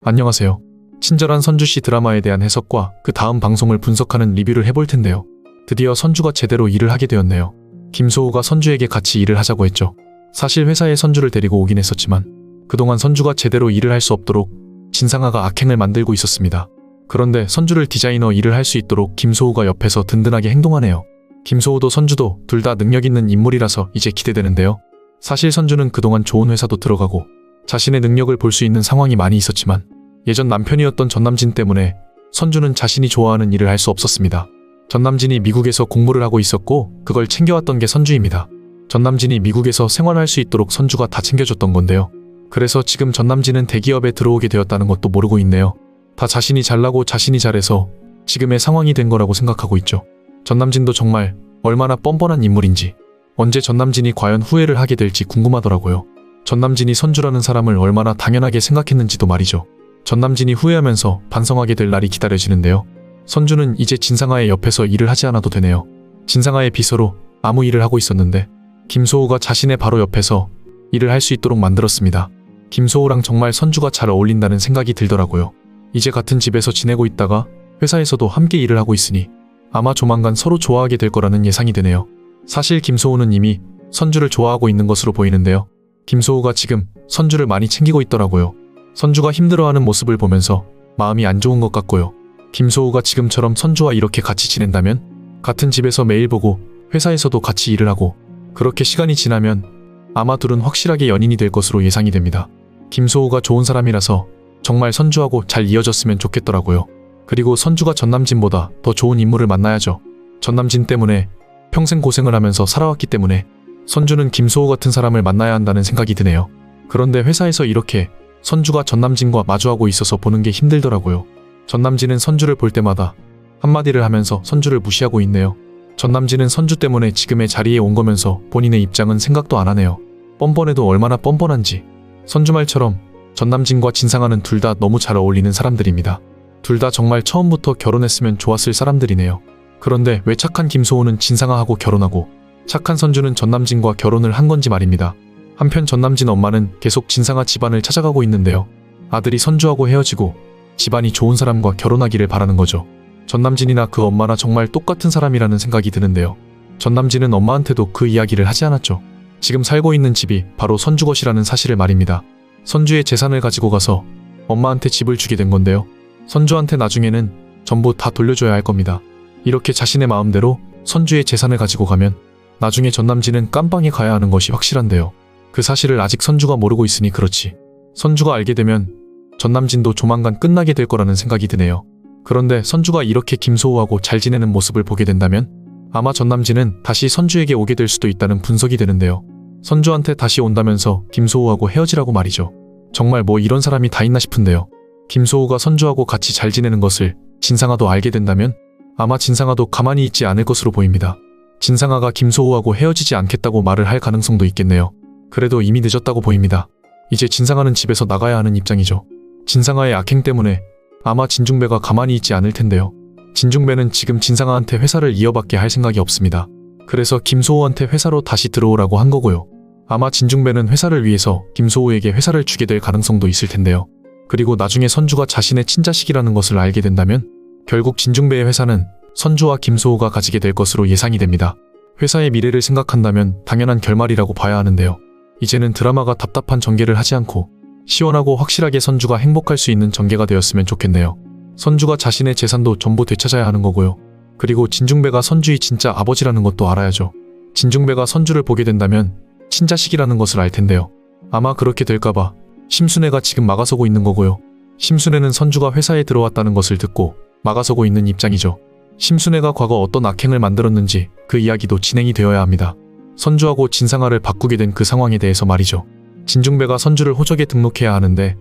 안녕하세요. 친절한 선주씨 드라마에 대한 해석과 그 다음 방송을 분석하는 리뷰를 해볼 텐데요. 드디어 선주가 제대로 일을 하게 되었네요. 김소우가 선주에게 같이 일을 하자고 했죠. 사실 회사에 선주를 데리고 오긴 했었지만 그동안 선주가 제대로 일을 할 수 없도록 진상아가 악행을 만들고 있었습니다. 그런데 선주를 디자이너 일을 할 수 있도록 김소우가 옆에서 든든하게 행동하네요. 김소우도 선주도 둘 다 능력 있는 인물이라서 이제 기대되는데요. 사실 선주는 그동안 좋은 회사도 들어가고 자신의 능력을 볼 수 있는 상황이 많이 있었지만 예전 남편이었던 전남진 때문에 선주는 자신이 좋아하는 일을 할 수 없었습니다. 전남진이 미국에서 공부를 하고 있었고 그걸 챙겨왔던 게 선주입니다. 전남진이 미국에서 생활할 수 있도록 선주가 다 챙겨줬던 건데요. 그래서 지금 전남진은 대기업에 들어오게 되었다는 것도 모르고 있네요. 다 자신이 잘나고 자신이 잘해서 지금의 상황이 된 거라고 생각하고 있죠. 전남진도 정말 얼마나 뻔뻔한 인물인지 언제 전남진이 과연 후회를 하게 될지 궁금하더라고요. 전남진이 선주라는 사람을 얼마나 당연하게 생각했는지도 말이죠. 전남진이 후회하면서 반성하게 될 날이 기다려지는데요. 선주는 이제 진상아의 옆에서 일을 하지 않아도 되네요. 진상아의 비서로 아무 일을 하고 있었는데 김소우가 자신의 바로 옆에서 일을 할 수 있도록 만들었습니다. 김소우랑 정말 선주가 잘 어울린다는 생각이 들더라고요. 이제 같은 집에서 지내고 있다가 회사에서도 함께 일을 하고 있으니 아마 조만간 서로 좋아하게 될 거라는 예상이 되네요. 사실 김소우는 이미 선주를 좋아하고 있는 것으로 보이는데요. 김소우가 지금 선주를 많이 챙기고 있더라고요. 선주가 힘들어하는 모습을 보면서 마음이 안 좋은 것 같고요. 김소우가 지금처럼 선주와 이렇게 같이 지낸다면 같은 집에서 매일 보고 회사에서도 같이 일을 하고 그렇게 시간이 지나면 아마 둘은 확실하게 연인이 될 것으로 예상이 됩니다. 김소우가 좋은 사람이라서 정말 선주하고 잘 이어졌으면 좋겠더라고요. 그리고 선주가 전남진보다 더 좋은 인물을 만나야죠. 전남진 때문에 평생 고생을 하면서 살아왔기 때문에 선주는 김소우 같은 사람을 만나야 한다는 생각이 드네요. 그런데 회사에서 이렇게 선주가 전남진과 마주하고 있어서 보는 게 힘들더라고요. 전남진은 선주를 볼 때마다 한마디를 하면서 선주를 무시하고 있네요. 전남진은 선주 때문에 지금의 자리에 온 거면서 본인의 입장은 생각도 안 하네요. 뻔뻔해도 얼마나 뻔뻔한지. 선주 말처럼 전남진과 진상아는 둘 다 너무 잘 어울리는 사람들입니다. 둘 다 정말 처음부터 결혼했으면 좋았을 사람들이네요. 그런데 왜 착한 김소우는 진상아하고 결혼하고 착한 선주는 전남진과 결혼을 한 건지 말입니다. 한편 전남진 엄마는 계속 진상아 집안을 찾아가고 있는데요. 아들이 선주하고 헤어지고 집안이 좋은 사람과 결혼하기를 바라는 거죠. 전남진이나 그 엄마나 정말 똑같은 사람이라는 생각이 드는데요. 전남진은 엄마한테도 그 이야기를 하지 않았죠. 지금 살고 있는 집이 바로 선주 것이라는 사실을 말입니다. 선주의 재산을 가지고 가서 엄마한테 집을 주게 된 건데요. 선주한테 나중에는 전부 다 돌려줘야 할 겁니다. 이렇게 자신의 마음대로 선주의 재산을 가지고 가면 나중에 전남진은 깜빵에 가야 하는 것이 확실한데요. 그 사실을 아직 선주가 모르고 있으니 그렇지. 선주가 알게 되면 전남진도 조만간 끝나게 될 거라는 생각이 드네요. 그런데 선주가 이렇게 김소우하고 잘 지내는 모습을 보게 된다면 아마 전남진은 다시 선주에게 오게 될 수도 있다는 분석이 되는데요. 선주한테 다시 온다면서 김소우하고 헤어지라고 말이죠. 정말 뭐 이런 사람이 다 있나 싶은데요. 김소우가 선주하고 같이 잘 지내는 것을 진상아도 알게 된다면 아마 진상아도 가만히 있지 않을 것으로 보입니다. 진상아가 김소우하고 헤어지지 않겠다고 말을 할 가능성도 있겠네요. 그래도 이미 늦었다고 보입니다. 이제 진상아는 집에서 나가야 하는 입장이죠. 진상아의 악행 때문에 아마 진중배가 가만히 있지 않을 텐데요. 진중배는 지금 진상아한테 회사를 이어받게 할 생각이 없습니다. 그래서 김소우한테 회사로 다시 들어오라고 한 거고요. 아마 진중배는 회사를 위해서 김소우에게 회사를 주게 될 가능성도 있을 텐데요. 그리고 나중에 선주가 자신의 친자식이라는 것을 알게 된다면 결국 진중배의 회사는 선주와 김소우가 가지게 될 것으로 예상이 됩니다. 회사의 미래를 생각한다면 당연한 결말이라고 봐야 하는데요. 이제는 드라마가 답답한 전개를 하지 않고 시원하고 확실하게 선주가 행복할 수 있는 전개가 되었으면 좋겠네요. 선주가 자신의 재산도 전부 되찾아야 하는 거고요. 그리고 진중배가 선주의 진짜 아버지라는 것도 알아야죠. 진중배가 선주를 보게 된다면 친자식이라는 것을 알 텐데요. 아마 그렇게 될까봐 심순애가 지금 막아서고 있는 거고요. 심순애는 선주가 회사에 들어왔다는 것을 듣고 막아서고 있는 입장이죠. 심순애가 과거 어떤 악행을 만들었는지 그 이야기도 진행이 되어야 합니다. 선주하고 진상아를 바꾸게 된 그 상황에 대해서 말이죠. 진중배가 선주를 호적에 등록해야 하는데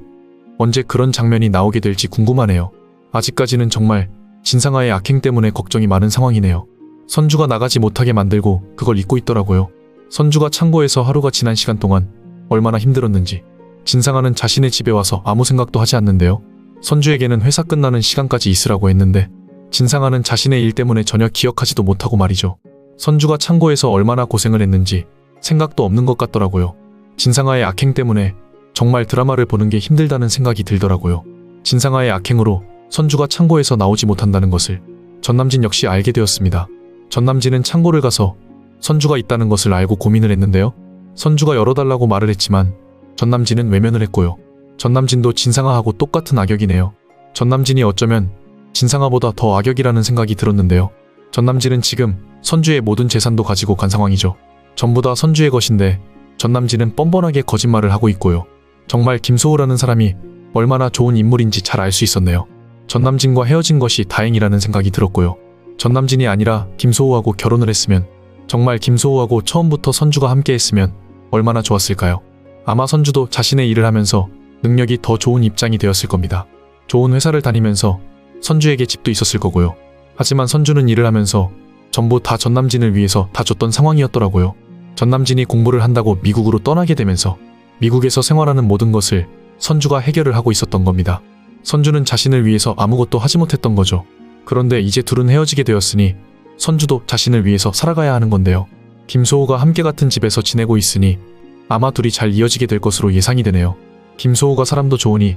언제 그런 장면이 나오게 될지 궁금하네요. 아직까지는 정말 진상아의 악행 때문에 걱정이 많은 상황이네요. 선주가 나가지 못하게 만들고 그걸 잊고 있더라고요. 선주가 창고에서 하루가 지난 시간 동안 얼마나 힘들었는지 진상아는 자신의 집에 와서 아무 생각도 하지 않는데요. 선주에게는 회사 끝나는 시간까지 있으라고 했는데 진상아는 자신의 일 때문에 전혀 기억하지도 못하고 말이죠. 선주가 창고에서 얼마나 고생을 했는지 생각도 없는 것 같더라고요. 진상아의 악행 때문에 정말 드라마를 보는 게 힘들다는 생각이 들더라고요. 진상아의 악행으로 선주가 창고에서 나오지 못한다는 것을 전남진 역시 알게 되었습니다. 전남진은 창고를 가서 선주가 있다는 것을 알고 고민을 했는데요. 선주가 열어달라고 말을 했지만 전남진은 외면을 했고요. 전남진도 진상아하고 똑같은 악역이네요. 전남진이 어쩌면 진상아보다 더 악역이라는 생각이 들었는데요. 전남진은 지금 선주의 모든 재산도 가지고 간 상황이죠. 전부 다 선주의 것인데 전남진은 뻔뻔하게 거짓말을 하고 있고요. 정말 김소호라는 사람이 얼마나 좋은 인물인지 잘 알 수 있었네요. 전남진과 헤어진 것이 다행이라는 생각이 들었고요. 전남진이 아니라 김소호하고 결혼을 했으면, 정말 김소호하고 처음부터 선주가 함께 했으면 얼마나 좋았을까요? 아마 선주도 자신의 일을 하면서 능력이 더 좋은 입장이 되었을 겁니다. 좋은 회사를 다니면서 선주에게 집도 있었을 거고요. 하지만 선주는 일을 하면서 전부 다 전남진을 위해서 다 줬던 상황이었더라고요. 전남진이 공부를 한다고 미국으로 떠나게 되면서 미국에서 생활하는 모든 것을 선주가 해결을 하고 있었던 겁니다. 선주는 자신을 위해서 아무것도 하지 못했던 거죠. 그런데 이제 둘은 헤어지게 되었으니 선주도 자신을 위해서 살아가야 하는 건데요. 김소호가 함께 같은 집에서 지내고 있으니 아마 둘이 잘 이어지게 될 것으로 예상이 되네요. 김소호가 사람도 좋으니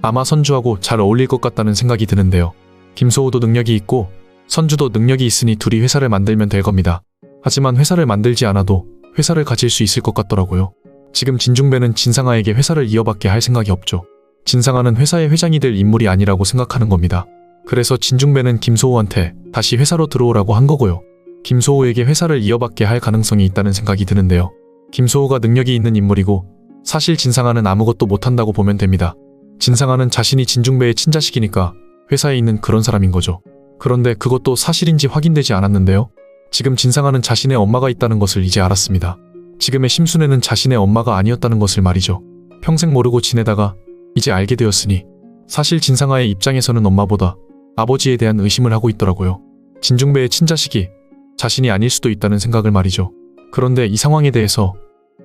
아마 선주하고 잘 어울릴 것 같다는 생각이 드는데요. 김소호도 능력이 있고 선주도 능력이 있으니 둘이 회사를 만들면 될 겁니다. 하지만 회사를 만들지 않아도 회사를 가질 수 있을 것 같더라고요. 지금 진중배는 진상아에게 회사를 이어받게 할 생각이 없죠. 진상아는 회사의 회장이 될 인물이 아니라고 생각하는 겁니다. 그래서 진중배는 김소호한테 다시 회사로 들어오라고 한 거고요. 김소호에게 회사를 이어받게 할 가능성이 있다는 생각이 드는데요. 김소호가 능력이 있는 인물이고 사실 진상아는 아무것도 못한다고 보면 됩니다. 진상아는 자신이 진중배의 친자식이니까 회사에 있는 그런 사람인 거죠. 그런데 그것도 사실인지 확인되지 않았는데요. 지금 진상아는 자신의 엄마가 있다는 것을 이제 알았습니다. 지금의 심순애는 자신의 엄마가 아니었다는 것을 말이죠. 평생 모르고 지내다가 이제 알게 되었으니 사실 진상아의 입장에서는 엄마보다 아버지에 대한 의심을 하고 있더라고요. 진중배의 친자식이 자신이 아닐 수도 있다는 생각을 말이죠. 그런데 이 상황에 대해서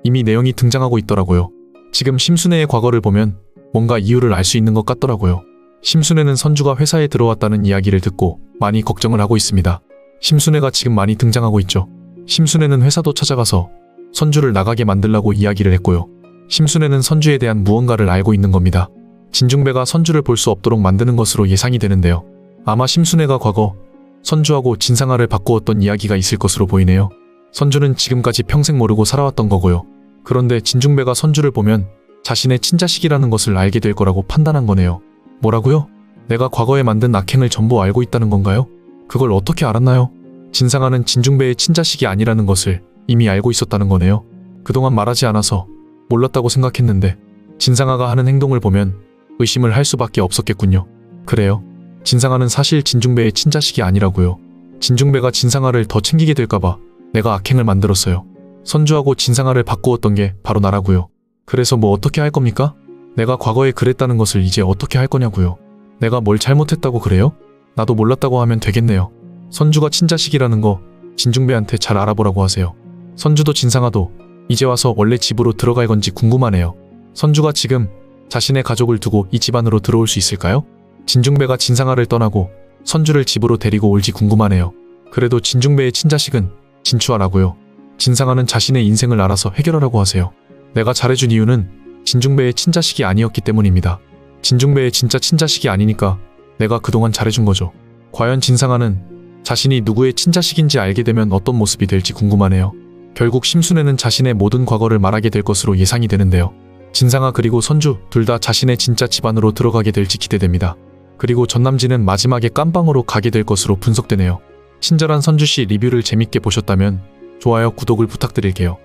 이미 내용이 등장하고 있더라고요. 지금 심순애의 과거를 보면 뭔가 이유를 알 수 있는 것 같더라고요. 심순애는 선주가 회사에 들어왔다는 이야기를 듣고 많이 걱정을 하고 있습니다. 심순애가 지금 많이 등장하고 있죠. 심순애는 회사도 찾아가서 선주를 나가게 만들라고 이야기를 했고요. 심순애는 선주에 대한 무언가를 알고 있는 겁니다. 진중배가 선주를 볼 수 없도록 만드는 것으로 예상이 되는데요. 아마 심순애가 과거 선주하고 진상아를 바꾸었던 이야기가 있을 것으로 보이네요. 선주는 지금까지 평생 모르고 살아왔던 거고요. 그런데 진중배가 선주를 보면 자신의 친자식이라는 것을 알게 될 거라고 판단한 거네요. 뭐라고요? 내가 과거에 만든 악행을 전부 알고 있다는 건가요? 그걸 어떻게 알았나요? 진상아는 진중배의 친자식이 아니라는 것을 이미 알고 있었다는 거네요. 그동안 말하지 않아서 몰랐다고 생각했는데 진상아가 하는 행동을 보면 의심을 할 수밖에 없었겠군요. 그래요. 진상아는 사실 진중배의 친자식이 아니라고요. 진중배가 진상아를 더 챙기게 될까봐 내가 악행을 만들었어요. 선주하고 진상아를 바꾸었던 게 바로 나라고요. 그래서 뭐 어떻게 할 겁니까? 내가 과거에 그랬다는 것을 이제 어떻게 할 거냐고요. 내가 뭘 잘못했다고 그래요? 나도 몰랐다고 하면 되겠네요. 선주가 친자식이라는 거 진중배한테 잘 알아보라고 하세요. 선주도 진상아도 이제 와서 원래 집으로 들어갈 건지 궁금하네요. 선주가 지금 자신의 가족을 두고 이 집안으로 들어올 수 있을까요? 진중배가 진상아를 떠나고 선주를 집으로 데리고 올지 궁금하네요. 그래도 진중배의 친자식은 진추하라고요. 진상아는 자신의 인생을 알아서 해결하라고 하세요. 내가 잘해준 이유는 진중배의 친자식이 아니었기 때문입니다. 진중배의 진짜 친자식이 아니니까 내가 그동안 잘해준 거죠. 과연 진상아는 자신이 누구의 친자식인지 알게 되면 어떤 모습이 될지 궁금하네요. 결국 심순애는 자신의 모든 과거를 말하게 될 것으로 예상이 되는데요. 진상아 그리고 선주 둘 다 자신의 진짜 집안으로 들어가게 될지 기대됩니다. 그리고 전남진은 마지막에 깜방으로 가게 될 것으로 분석되네요. 친절한 선주씨 리뷰를 재밌게 보셨다면 좋아요, 구독을 부탁드릴게요.